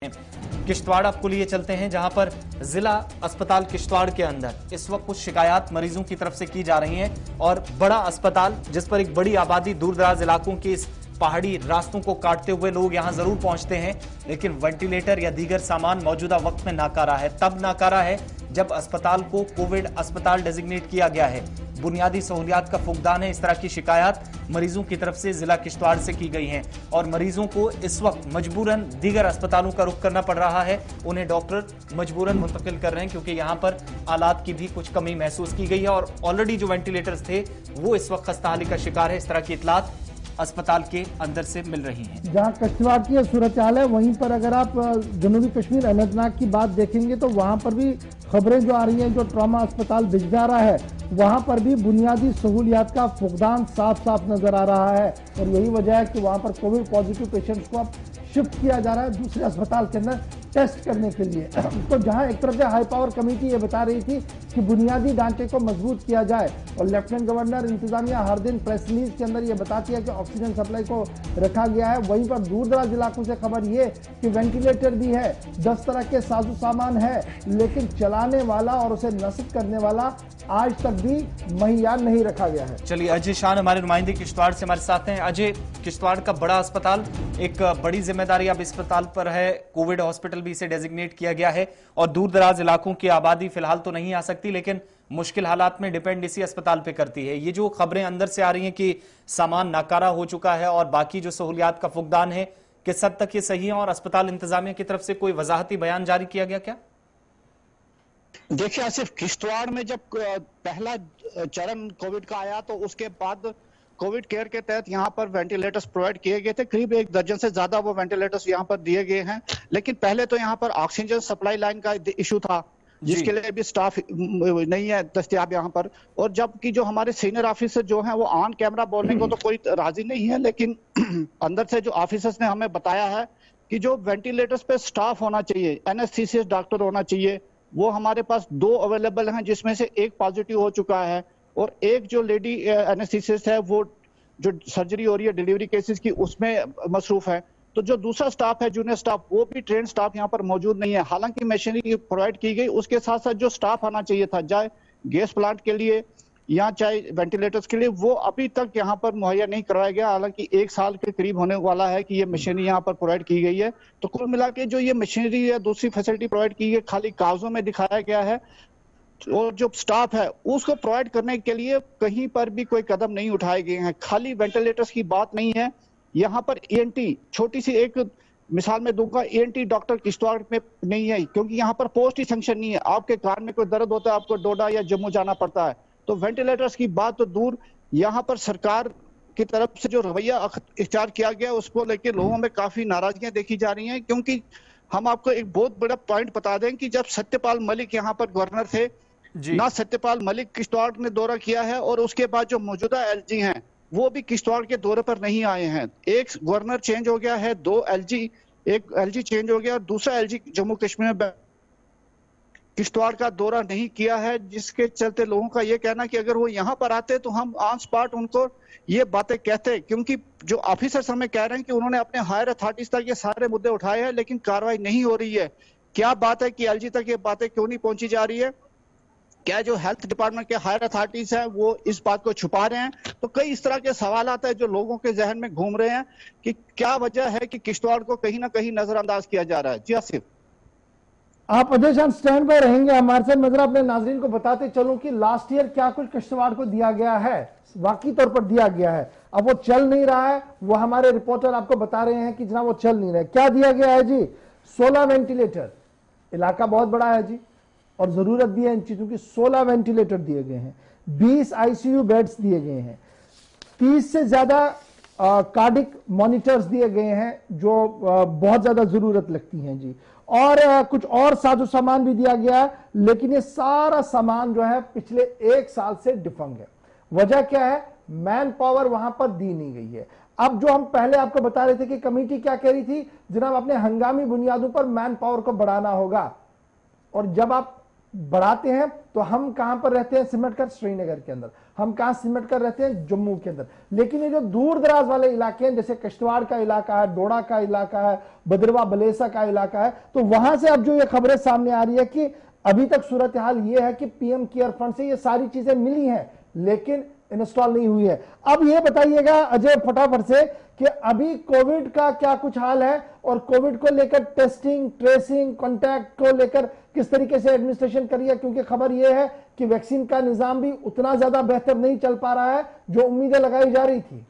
किश्तवाड़ आपको लिए चलते हैं, जहां पर जिला अस्पताल किश्तवाड़ के अंदर इस वक्त कुछ शिकायत मरीजों की तरफ से की जा रही हैं और बड़ा अस्पताल जिस पर एक बड़ी आबादी दूर दराज इलाकों के इस पहाड़ी रास्तों को काटते हुए लोग यहां जरूर पहुंचते हैं, लेकिन वेंटिलेटर या दीगर सामान मौजूदा वक्त में नाकारा है। तब नाकारा है जब अस्पताल को कोविड अस्पताल डेजिग्नेट किया गया है। बुनियादी सहूलियात का फुकदान है, इस तरह की शिकायत मरीजों की तरफ से जिला किश्तवाड़ से की गई हैं और मरीजों को इस वक्त मजबूरन दीगर अस्पतालों का रुख करना पड़ रहा है। उन्हें डॉक्टर मजबूरन मुंतकिल कर रहे हैं क्योंकि यहां पर आलात की भी कुछ कमी महसूस की गई है और ऑलरेडी जो वेंटिलेटर्स थे वो इस वक्त खस्ताहाली का शिकार है। इस तरह की इतलात अस्पताल के अंदर से मिल रही हैं। जहां किश्तवाड़ की सूरत हाल है, वहीं पर अगर आप जनूबी कश्मीर अनंतनाग की बात देखेंगे तो वहां पर भी खबरें जो आ रही हैं, जो ट्रॉमा अस्पताल बिजबिहारा है वहां पर भी बुनियादी सहूलियात का फुकदान साफ साफ नजर आ रहा है और यही वजह है कि वहां पर कोविड पॉजिटिव पेशेंट्स को अब शिफ्ट किया जा रहा है दूसरे अस्पताल के अंदर टेस्ट करने के लिए। तो जहां एक तरफ से हाई पावर कमेटी ये बता रही थी कि बुनियादी ढांचे को मजबूत किया जाए और लेफ्टिनेंट गवर्नर इंतजामिया हर दिन प्रेस रिलीज के अंदर ये बताती है कि ऑक्सीजन सप्लाई को रखा गया है, वहीं पर दूर दराज इलाकों से खबर ये कि वेंटिलेटर भी है, 10 तरह के साजो सामान है, लेकिन चलाने वाला और उसे नस्ब करने वाला आज तक भी मुहैया नहीं रखा गया है। चलिए, अजय शान हमारे नुमाइंदे किश्तवाड़ से हमारे साथ हैं। अजय, किश्तवाड़ का बड़ा अस्पताल, एक बड़ी जिम्मेदारी अब अस्पताल पर है, कोविड हॉस्पिटल भी इसे डेजिग्नेट किया गया है और दूर दराज इलाकों की आबादी फिलहाल तो नहीं आ सकती, लेकिन मुश्किल हालात में डिपेंड इसी अस्पताल पे करती है। ये जो खबरें अंदर से आ रही हैं कि सामान नाकारा हो चुका है और बाकी जो सहूलियात का फुकदान है, किस हद तक ये सही है और अस्पताल इंतजामिया की तरफ से कोई वजाहती बयान जारी किया गया क्या? देखिए आसिफ, किश्तवाड़ में जब पहला चरण कोविड का आया तो उसके बाद कोविड केयर के तहत यहाँ पर वेंटिलेटर्स प्रोवाइड किए गए थे। करीब 1 दर्जन से ज्यादा वो वेंटिलेटर्स यहाँ पर दिए गए हैं, लेकिन पहले तो यहाँ पर ऑक्सीजन सप्लाई लाइन का इशू था जिसके लिए भी स्टाफ नहीं है दस्तियाब यहाँ पर। और जबकि जो हमारे सीनियर ऑफिसर जो हैं वो ऑन कैमरा बोलने को तो कोई राजी नहीं है, लेकिन अंदर से जो ऑफिसर्स ने हमें बताया है कि जो वेंटिलेटर्स पे स्टाफ होना चाहिए, एनेस्थीसिस्ट डॉक्टर होना चाहिए, वो हमारे पास 2 अवेलेबल हैं, जिसमें से एक पॉजिटिव हो चुका है और एक जो लेडी एनेस्थीसिस्ट है वो जो सर्जरी हो रही है डिलीवरी केसेस की उसमें मसरूफ है। तो जो दूसरा स्टाफ है, जूनियर स्टाफ, वो भी ट्रेन स्टाफ यहाँ पर मौजूद नहीं है। हालांकि मशीनरी प्रोवाइड की गई, उसके साथ साथ जो स्टाफ आना चाहिए था, चाहे गैस प्लांट के लिए या चाहे वेंटिलेटर्स के लिए, वो अभी तक यहाँ पर मुहैया नहीं करवाया गया। हालांकि 1 साल के करीब होने वाला है कि ये मशीनरी यहाँ पर प्रोवाइड की गई है। तो कुल मिला के जो ये मशीनरी या दूसरी फैसिलिटी प्रोवाइड की गई खाली कागजों में दिखाया गया है और जो स्टाफ है उसको प्रोवाइड करने के लिए कहीं पर भी कोई कदम नहीं उठाए गए हैं। खाली वेंटिलेटर्स की बात नहीं है, यहाँ पर ENT, छोटी सी एक मिसाल में दूंगा, ENT डॉक्टर किश्तवाड़ में नहीं है क्योंकि यहाँ पर पोस्ट ही सैंक्शन नहीं है। आपके कान में कोई दर्द होता है, आपको डोडा या जम्मू जाना पड़ता है। तो वेंटिलेटर्स की बात तो दूर, यहाँ पर सरकार की तरफ से जो रवैया इख्तियार किया गया उसको लेकर लोगों में काफी नाराजगियां देखी जा रही हैं। क्योंकि हम आपको एक बहुत बड़ा पॉइंट बता दें कि जब सत्यपाल मलिक यहाँ पर गवर्नर थे, ना सत्यपाल मलिक किश्तवाड़ ने दौरा किया है और उसके बाद जो मौजूदा LG हैं वो भी किश्तवाड़ के दौरे पर नहीं आए हैं। एक गवर्नर चेंज हो गया है, 2 LG, एक LG चेंज हो गया और दूसरा LG जम्मू कश्मीर में किश्तवाड़ का दौरा नहीं किया है, जिसके चलते लोगों का ये कहना कि अगर वो यहाँ पर आते तो हम ऑन स्पॉट उनको ये बातें कहते। क्योंकि जो ऑफिसर्स हमें कह रहे हैं कि उन्होंने अपने हायर अथॉरिटीज तक ये सारे मुद्दे उठाए हैं लेकिन कार्रवाई नहीं हो रही है। क्या बात है कि LG तक ये बातें क्यों नहीं पहुंची जा रही है? क्या जो हेल्थ डिपार्टमेंट के हायर अथॉरिटीज हैं वो इस बात को छुपा रहे हैं? तो कई इस तरह के सवाल आते हैं जो लोगों के जहन में घूम रहे हैं कि क्या वजह है कि किश्तवाड़ को कहीं ना कहीं नजरअंदाज किया जा रहा है। जी आसिफ, आप अजय शान स्टैंड बाय रहेंगे हमारे साथ, नजर अपने नाजरीन को बताते चलूं कि लास्ट ईयर क्या कुछ किश्तवाड़ को दिया गया है, वाकई तौर पर दिया गया है। अब वो चल नहीं रहा है, वो हमारे रिपोर्टर आपको बता रहे हैं कि जनाब वो चल नहीं रहा है। क्या दिया गया है जी? 16 वेंटिलेटर, इलाका बहुत बड़ा है जी और जरूरत भी है इन चीजों की। 16 वेंटिलेटर दिए गए हैं, 20 ICU बेड्स दिए गए हैं, 30 से ज्यादा कार्डिक मॉनिटर्स दिए गए हैं जो बहुत ज्यादा जरूरत लगती हैं जी, और कुछ और साजो सामान भी दिया गया है। लेकिन ये सारा सामान जो है पिछले 1 साल से डिफंग है। वजह क्या है? मैन पावर वहां पर दी नहीं गई है। अब जो हम पहले आपको बता रहे थे कि कमेटी क्या कह रही थी, जनाब अपने हंगामी बुनियादों पर मैन पावर को बढ़ाना होगा, और जब आप बढ़ाते हैं तो हम कहां पर रहते हैं सिमट कर? श्रीनगर के अंदर। हम कहां सिमट कर रहते हैं? जम्मू के अंदर। लेकिन ये जो दूर दराज वाले इलाके हैं, जैसे किश्तवाड़ का इलाका है, डोडा का इलाका है, भद्रवा बलेसा का इलाका है, तो वहां से अब जो ये खबरें सामने आ रही है कि अभी तक सूरत हाल ये है कि पीएम केयर फंड से ये सारी चीजें मिली हैं लेकिन इंस्टॉल नहीं हुई है। अब ये बताइएगा अजय फटाफट से कि अभी कोविड का क्या कुछ हाल है और कोविड को लेकर टेस्टिंग, ट्रेसिंग, कॉन्टैक्ट को लेकर किस तरीके से एडमिनिस्ट्रेशन करी है, क्योंकि खबर यह है कि वैक्सीन का निजाम भी उतना ज्यादा बेहतर नहीं चल पा रहा है जो उम्मीदें लगाई जा रही थी।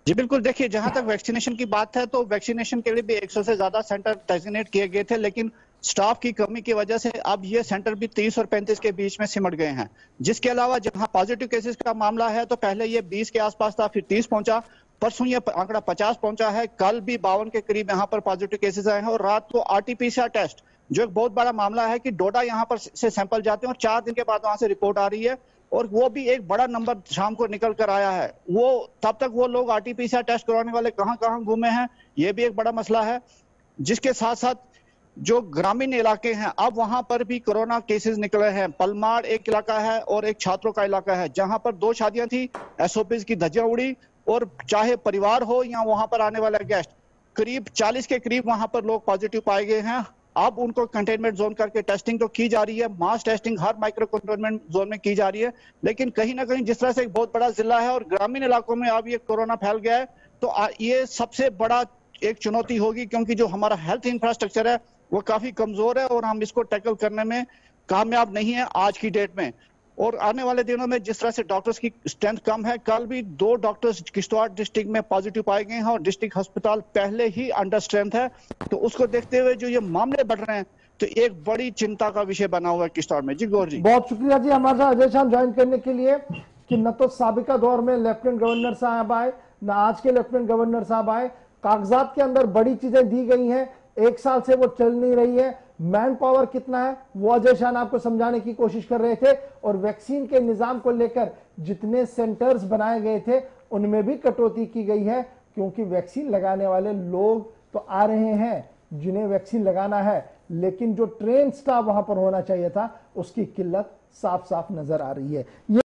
जी बिल्कुल, देखिए जहां तक वैक्सीनेशन की बात है तो वैक्सीनेशन के लिए भी 100 से ज्यादा सेंटर डेजिग्नेट किए गए थे, लेकिन स्टाफ की कमी की वजह से अब ये सेंटर भी 30 और 35 के बीच में सिमट गए हैं। जिसके अलावा जहां पॉजिटिव केसेस का मामला है तो पहले ये 20 के आसपास था, फिर 30 पहुंचा, परसों ये आंकड़ा 50 पहुंचा है, कल भी 52 के करीब यहाँ पर पॉजिटिव केसेस आए हैं। और रात को आरटीपीसीआर टेस्ट, जो एक बहुत बड़ा मामला है कि डोडा यहाँ पर से सैंपल जाते हैं और 4 दिन के बाद वहां से रिपोर्ट आ रही है, और वो भी एक बड़ा नंबर शाम को निकल कर आया है। वो तब तक वो लोग आरटीपीसीआर टेस्ट करवाने वाले कहां कहां घूमे हैं, ये भी एक बड़ा मसला है। जिसके साथ साथ जो ग्रामीण इलाके हैं अब वहां पर भी कोरोना केसेस निकले हैं। पलमाड़ एक इलाका है और एक छात्रों का इलाका है जहां पर 2 शादियां थी, एसओपीज की धज्जियां उड़ी, और चाहे परिवार हो या वहां पर आने वाले गेस्ट, करीब 40 के करीब वहां पर लोग पॉजिटिव पाए गए हैं। अब उनको कंटेनमेंट जोन करके टेस्टिंग तो की जा रही है, मास टेस्टिंग हर माइक्रो कंटेनमेंट जोन में की जा रही है, लेकिन कहीं ना कहीं जिस तरह से एक बहुत बड़ा जिला है और ग्रामीण इलाकों में अब ये कोरोना फैल गया है, तो ये सबसे बड़ा एक चुनौती होगी, क्योंकि जो हमारा हेल्थ इंफ्रास्ट्रक्चर है वो काफी कमजोर है और हम इसको टैकल करने में कामयाब नहीं है आज की डेट में। और आने वाले दिनों में जिस तरह से डॉक्टर्स की स्ट्रेंथ कम है, कल भी 2 डॉक्टर्स किश्तवाड़ डिस्ट्रिक्ट में पॉजिटिव पाए गए हैं और डिस्ट्रिक्ट अस्पताल पहले ही अंडर स्ट्रेंथ है। तो उसको देखते हुए जो ये मामले बढ़ रहे हैं तो एक बड़ी चिंता का विषय बना हुआ है किश्तवाड़ में। जी गौर जी, बहुत शुक्रिया जी हमारे साथ अजय शाह ज्वाइन करने के लिए। कि न तो साबिका दौर में लेफ्टिनेंट गवर्नर साहब आए, न आज के लेफ्टिनेंट गवर्नर साहब आए, कागजात के अंदर बड़ी चीजें दी गई हैं, 1 साल से वो चल नहीं रही है। मैन पावर कितना है वो अजय शाह आपको समझाने की कोशिश कर रहे थे, और वैक्सीन के निजाम को लेकर जितने सेंटर्स बनाए गए थे उनमें भी कटौती की गई है, क्योंकि वैक्सीन लगाने वाले लोग तो आ रहे हैं जिन्हें वैक्सीन लगाना है, लेकिन जो ट्रेन स्टाफ वहां पर होना चाहिए था उसकी किल्लत साफ साफ नजर आ रही है।